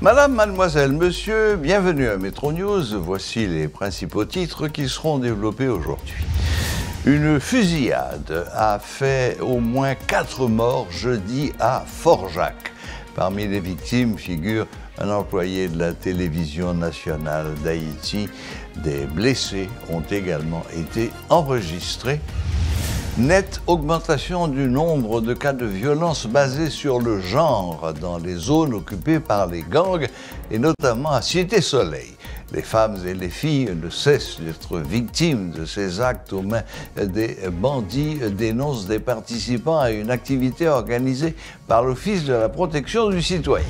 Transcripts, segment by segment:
Madame, mademoiselle, monsieur, bienvenue à Métro News. Voici les principaux titres qui seront développés aujourd'hui. Une fusillade a fait au moins 4 morts jeudi à Forjac. Parmi les victimes figure un employé de la télévision nationale d'Haïti. Des blessés ont également été enregistrés. Nette augmentation du nombre de cas de violence basés sur le genre dans les zones occupées par les gangs et notamment à Cité-Soleil. Les femmes et les filles ne cessent d'être victimes de ces actes aux mains des bandits, dénoncent des participants à une activité organisée par l'Office de la protection du citoyen.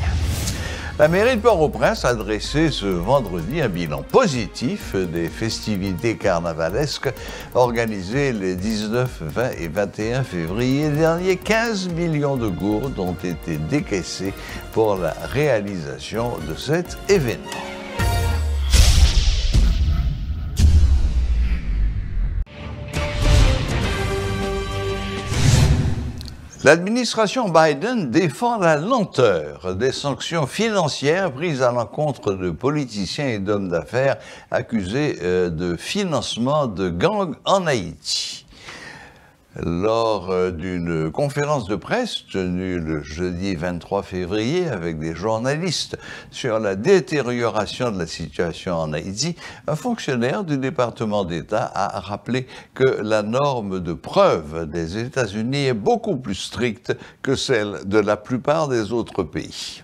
La mairie de Port-au-Prince a dressé ce vendredi un bilan positif des festivités carnavalesques organisées les 19, 20 et 21 février dernier. 15 millions de gourdes ont été décaissées pour la réalisation de cet événement. L'administration Biden défend la lenteur des sanctions financières prises à l'encontre de politiciens et d'hommes d'affaires accusés de financement de gangs en Haïti. Lors d'une conférence de presse tenue le jeudi 23 février avec des journalistes sur la détérioration de la situation en Haïti, un fonctionnaire du département d'État a rappelé que la norme de preuve des États-Unis est beaucoup plus stricte que celle de la plupart des autres pays.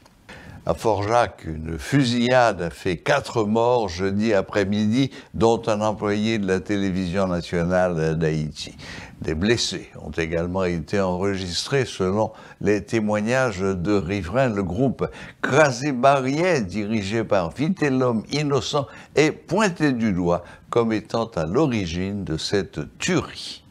À Forjac, une fusillade a fait 4 morts jeudi après-midi, dont un employé de la télévision nationale d'Haïti. Des blessés ont également été enregistrés selon les témoignages de riverains. Le groupe Crasé-Barriet, dirigé par Vitellum Innocent, est pointé du doigt comme étant à l'origine de cette tuerie.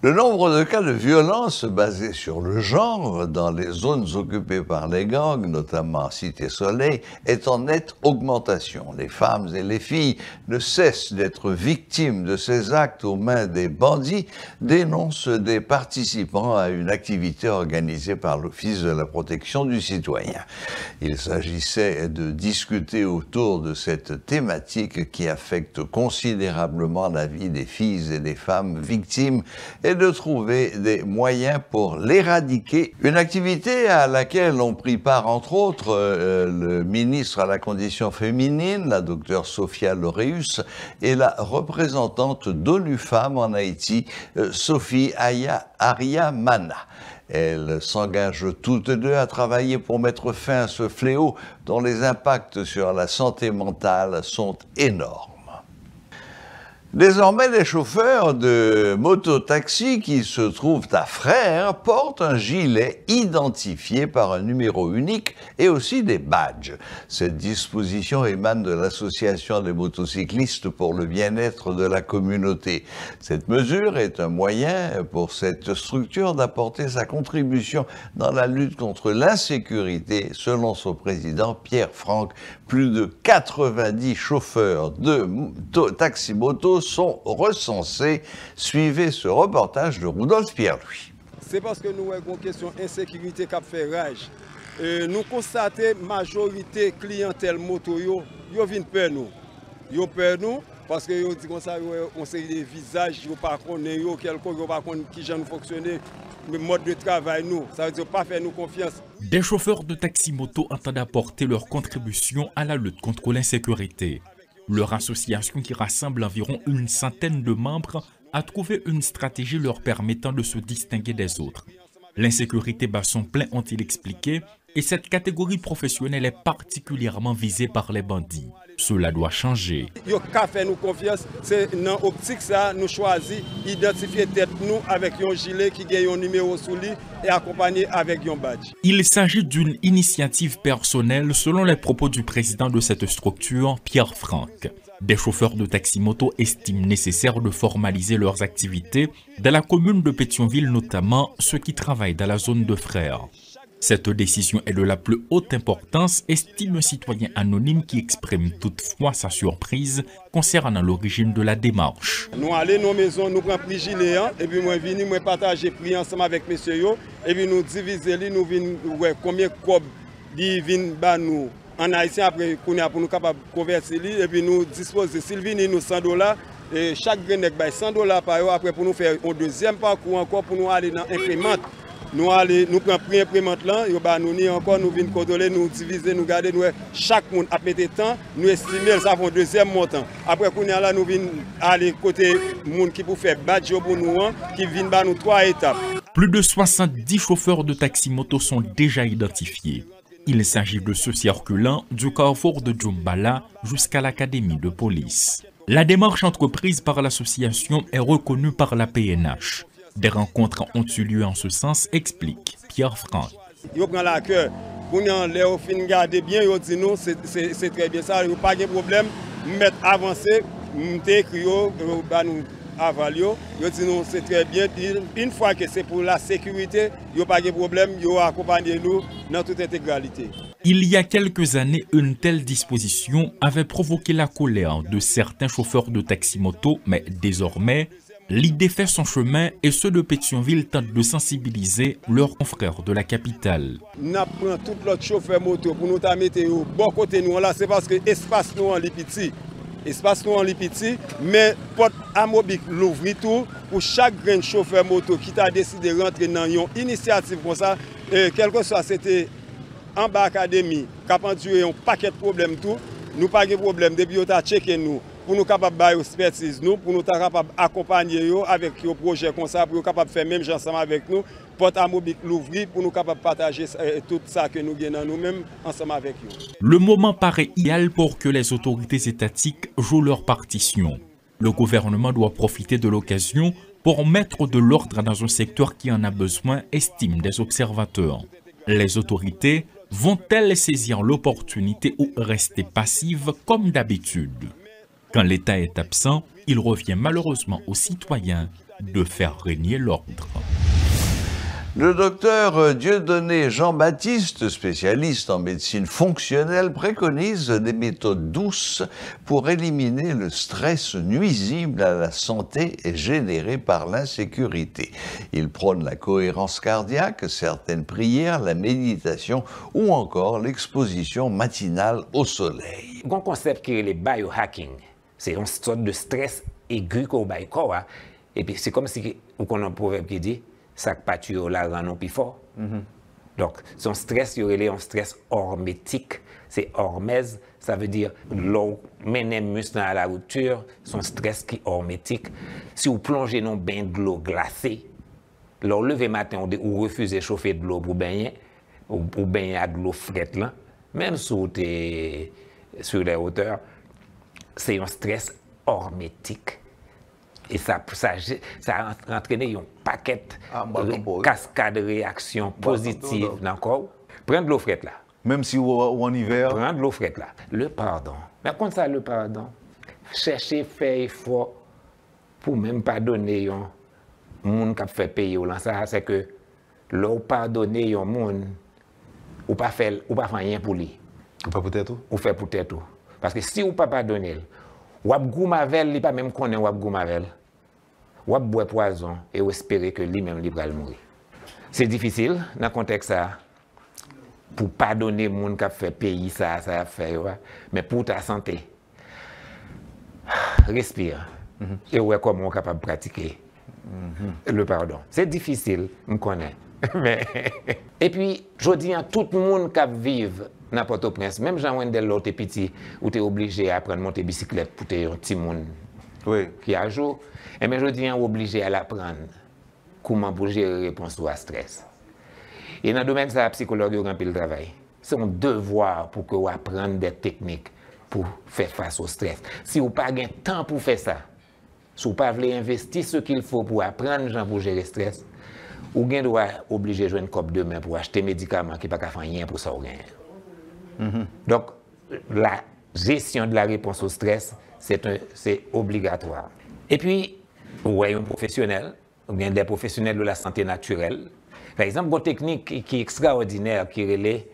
Le nombre de cas de violence basés sur le genre dans les zones occupées par les gangs, notamment Cité-Soleil, est en nette augmentation. Les femmes et les filles ne cessent d'être victimes de ces actes aux mains des bandits, dénoncent des participants à une activité organisée par l'Office de la protection du citoyen. Il s'agissait de discuter autour de cette thématique qui affecte considérablement la vie des filles et des femmes victimes et de trouver des moyens pour l'éradiquer. Une activité à laquelle ont pris part, entre autres, le ministre à la condition féminine, la docteure Sophia Loreus, et la représentante d'ONU Femmes en Haïti, Sophie Aria Mana. Elles s'engagent toutes deux à travailler pour mettre fin à ce fléau dont les impacts sur la santé mentale sont énormes. Désormais, les chauffeurs de mototaxi qui se trouvent à Frères portent un gilet identifié par un numéro unique et aussi des badges. Cette disposition émane de l'Association des motocyclistes pour le bien-être de la communauté. Cette mesure est un moyen pour cette structure d'apporter sa contribution dans la lutte contre l'insécurité, selon son président Pierre Franck. Plus de 90 chauffeurs de taxi-moto sont recensés. Suivez ce reportage de Rudolf Pierre-Louis. C'est parce que nous avons une question d'insécurité qui a fait rage. Nous constatons que la majorité clientèle moto, yo vient peur nous. Yo peur nous parce que yo dit comme ça, on sait des visages, yo pas connaît yo quelque yo pas connaît qui gens fonctionner, le mode de travail nous, ça veut dire pas faire nous confiance. Des chauffeurs de taxi-moto entendent apporter leur contribution à la lutte contre l'insécurité. Leur association, qui rassemble environ une centaine de membres, a trouvé une stratégie leur permettant de se distinguer des autres. L'insécurité bat son plein, ont-ils expliqué, et cette catégorie professionnelle est particulièrement visée par les bandits. Cela doit changer. Yo ka fait nous confiance, c'est dans l'optique ça nous choisir identifier tête nous avec un gilet qui gagne un numéro sous lui et accompagné avec un badge. Il s'agit d'une initiative personnelle selon les propos du président de cette structure, Pierre Franck. Des chauffeurs de taxi-moto estiment nécessaire de formaliser leurs activités dans la commune de Pétionville, notamment ceux qui travaillent dans la zone de Frères. Cette décision est de la plus haute importance, estime un citoyen anonyme qui exprime toutefois sa surprise concernant l'origine de la démarche. Nous allons dans nos maisons, nous prenons plus gilet, et puis moi venons, moi partager prix ensemble avec messieurs, et puis nous diviser, nous venons combien de il vient nous en haïtien après pour nous capable convertir et puis nous disposer s'il vient nous $100 et chaque grenade bail $100 par an après pour nous faire un deuxième parcours encore pour nous aller dans imprimante. Nous prenons prix imprimante là, nous ni encore nous venons contrôler, nous diviser, nous garder nous chaque monde a mettre temps, nous estimer ça fait un deuxième montant. Après qu'on là nous venons aller côté monde qui pour faire badge pour nous qui viennent ba nous 3 étapes. Plus de 70 chauffeurs de taxi-moto sont déjà identifiés. Il s'agit de ceux circulant du carrefour de Djumbala jusqu'à l'académie de police. La démarche entreprise par l'association est reconnue par la PNH. Des rencontres ont eu lieu en ce sens, explique Pierre Franck. Ils prennent la cœur. Pour nous fin garder bien, ils disent nous c'est très bien ça, il n'y a pas de problème, mettre avancer, écrit nous avalio, ils disent nous c'est très bien. Une fois que c'est pour la sécurité, il n'y a pas de problème, ils accompagnent nous dans toute intégralité. Il y a quelques années, une telle disposition avait provoqué la colère de certains chauffeurs de taxi-moto, mais désormais, l'idée fait son chemin et ceux de Pétionville tentent de sensibiliser leurs confrères de la capitale. Nous prenons tout l'autre chauffeur moto pour nous mettre au bon côté nous là, c'est parce que l'espace nous en petit. Espace nous en petit, mais porte Amobik l'ouvre tout pour chaque grand chauffeur moto qui a décidé de rentrer dans une initiative comme ça, quel que soit c'était en bas académie, qui a enduré un paquet de problèmes tout, nous pas de problème depuis on a checké nous. Pour nous capables de expertise nous, pour nous capables d'accompagner avec un projet comme ça, pour nous capables de faire même ensemble avec nous, porte Amobik l'ouvrir pour nous capables de partager tout ça que nous gagnons nous-mêmes ensemble avec eux. Le moment paraît idéal pour que les autorités étatiques jouent leur partition. Le gouvernement doit profiter de l'occasion pour mettre de l'ordre dans un secteur qui en a besoin, estiment des observateurs. Les autorités vont-elles saisir l'opportunité ou rester passives comme d'habitude? Quand l'État est absent, il revient malheureusement aux citoyens de faire régner l'ordre. Le docteur Dieudonné Jean-Baptiste, spécialiste en médecine fonctionnelle, préconise des méthodes douces pour éliminer le stress nuisible à la santé et généré par l'insécurité. Il prône la cohérence cardiaque, certaines prières, la méditation ou encore l'exposition matinale au soleil. Un concept qui est le biohacking. C'est une sorte de stress aigu qu'on a corps. Et puis c'est comme si on a un proverbe qui dit ça que pas tuer la rend non plus fort. Donc son stress, il y a un stress hormétique. C'est hormèse, ça veut dire l'eau mène muscle à la rupture, son stress qui est hormétique. Si vous plongez dans un bain de l'eau glacée, le lever matin ou refusez de chauffer de l'eau pour baigner, ou pour baigner à de l'eau frette là, même si vous êtes sur les hauteurs, c'est un stress hormétique. Et ça a entraîné un paquet de cascades de réactions positives dans le corps. Prends de l'eau frette là. Même si ou en hiver. Prends de l'eau frette là. Le pardon. Mais quand ça, le pardon, chercher faire effort pour même pardonner un monde qui a fait payer. C'est que l'eau pardonner un monde, ou pas faire rien pour lui. Ou pas peut-être tout. Ou faire peut-être tout. Parce que si ou pas pardonner, ou ap goumavel, il pas même connaît ou ap goumavel. Ou ap boire poison et ou espérer que lui-même il va mourir. C'est difficile dans le contexte ça pour pardonner les gens qui ont fait pays ça a fait, mais pour ta santé, respire et ouais comment on est capable de pratiquer le pardon. C'est difficile, je connais. Et puis, je dis à tout le monde qui vit dans Port-au-Prince, même Jean-Wendel, l'autre petit, où tu es obligé à apprendre à monter bicyclette pour tes petits monde qui a jour, et bien je dis obligé à l'apprendre comment pour gérer réponse au stress. Et dans le domaine de la psychologie, on remplit le travail. C'est un devoir pour que vous appreniez des techniques pour faire face au stress. Si vous n'avez pas de temps pour faire ça, si vous ne voulez pas investir ce qu'il faut pour apprendre pour gérer le stress, ou bien doit obligé de jouer une coupe de main pour acheter des médicaments qui ne peuvent pas faire rien pour ça. Donc, la gestion de la réponse au stress, c'est obligatoire. Et puis, ouais, un professionnel, ou bien des professionnels de la santé naturelle. Par exemple, une technique qui est extraordinaire, qui est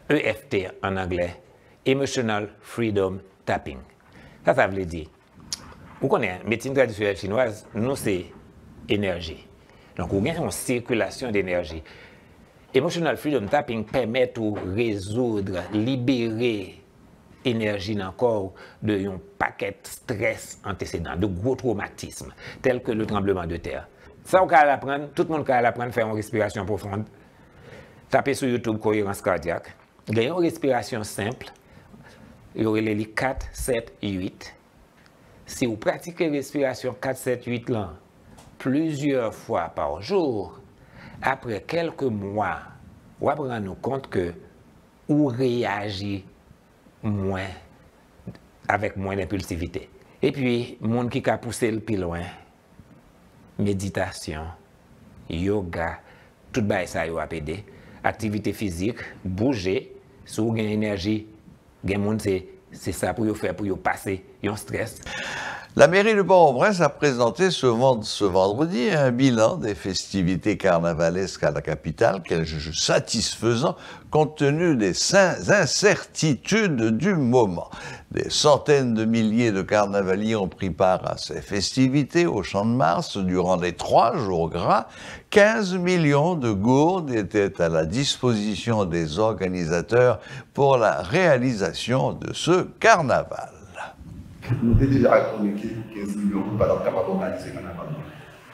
EFT en anglais, Emotional Freedom Tapping. Ça veut dire, vous connaissez, la médecine traditionnelle chinoise, nous, c'est énergie. Donc, on a une circulation d'énergie. Emotional freedom tapping permet de résoudre, libérer énergie dans le corps de un paquet de stress antécédent, de gros traumatismes, tels que le tremblement de terre. Ça, on peut l'apprendre, tout le monde peut l'apprendre, faire une respiration profonde. Tapez sur YouTube cohérence cardiaque. Il y a une respiration simple. Il y aurait les 4, 7, 8. Si vous pratiquez la respiration 4, 7, 8 là, plusieurs fois par jour, après quelques mois, vous allez rendre compte que vous réagissez moins, avec moins d'impulsivité. Et puis, le monde qui a poussé le plus loin, méditation, yoga, tout ça a aidé. Activité physique, bouger, si vous avez énergie, c'est ça pour vous faire, pour vous passer un stress. La mairie de Port-au-Prince a présenté ce vendredi un bilan des festivités carnavalesques à la capitale qu'elle juge satisfaisant compte tenu des incertitudes du moment. Des centaines de milliers de carnavaliers ont pris part à ces festivités au Champ de Mars durant les 3 jours gras. 15 millions de gourdes étaient à la disposition des organisateurs pour la réalisation de ce carnaval. Nous avons déjà avec une équipe 15 millions pour ne pas capable d'organiser le carnaval.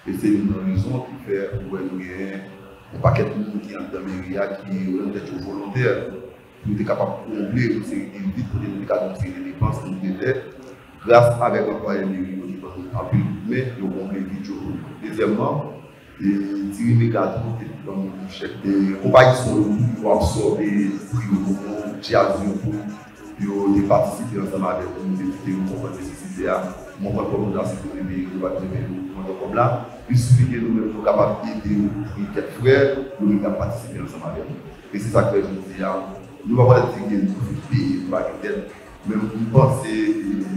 Et c'est une raison qui fait que nous avons un paquet de monde qui est dans la mairie qui ont peut-être volontaire. Nous sommes capables de combler une série d'invités pour nous faire des dépenses que nous avons grâce avec l'emploi de la mairie. Mais nous avons combler vite. Deuxièmement, les Thierry Mégadou, les compagnies sont pour absorber les prix de participer ensemble avec nous, d'écouter nos nécessités, mon propre dans cette pays, nous allons comme là. Il suffit que nous sommes capables d'aider quelques frères, nous allons participer ensemble avec nous. Et c'est ça que je dis, nous allons dire que nous faisons payer pour la tête, mais nous pensons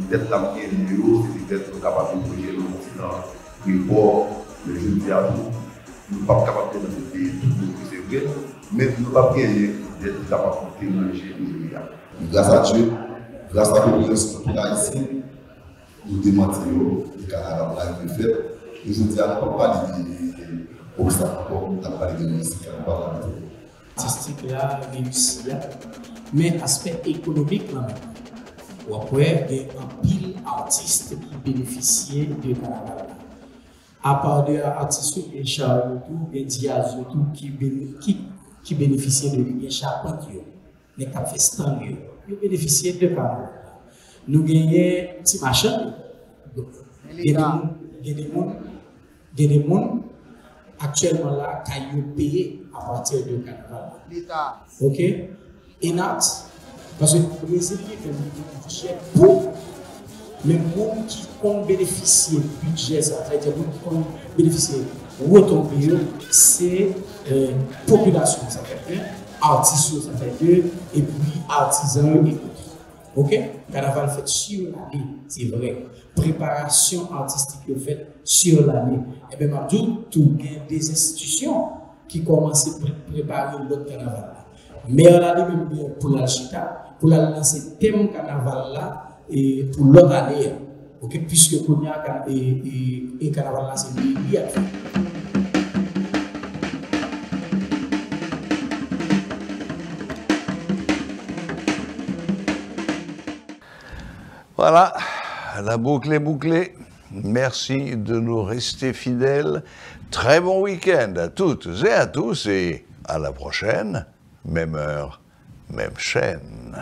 d'être la première numéro, c'est d'être capable de projeter le report, le jeune théâtre. Nous ne sommes pas capables de payer tout ce que c'est vrai, mais nous ne sommes pas d'être capables de témoigner. Grâce à Dieu, grâce à la population qui est ici, nous démentirons le carnaval qui est fait. Et je dis à ne pas parler d'obstacles, nous avons parlé de réussite. Artistique là, réussi, mais aspect économique là même. Après, il y a un pile d'artistes qui bénéficient de carnaval. À part des artistes et Charles, des Diaz, qui bénéficient de lui, Charpentier. Les qui fait stand, ils bénéficient de carnaval. Nous gagnons des petits machins. Il y a des gens actuellement là qui ont payé à partir de carnaval. Ok? Et Nat, parce que le Brésil fait un budget pour les gens qui ont bénéficié du budget, ça veut dire les gens qui ont bénéficié de retombées, c'est la population, ça fait 1. Artistes, ça fait 2, et puis artisans et autres. Ok? Carnaval fait sur l'année, c'est vrai. Préparation artistique faite sur l'année. Et bien, tout il y a des institutions qui commencent à préparer l'autre carnaval. Mais on a dit même pour la chita, pour la lancer thème carnaval là, et pour l'autre année. Ok? Puisque pour et carnaval là, c'est bien. Voilà, la boucle est bouclée. Merci de nous rester fidèles. Très bon week-end à toutes et à tous et à la prochaine. Même heure, même chaîne.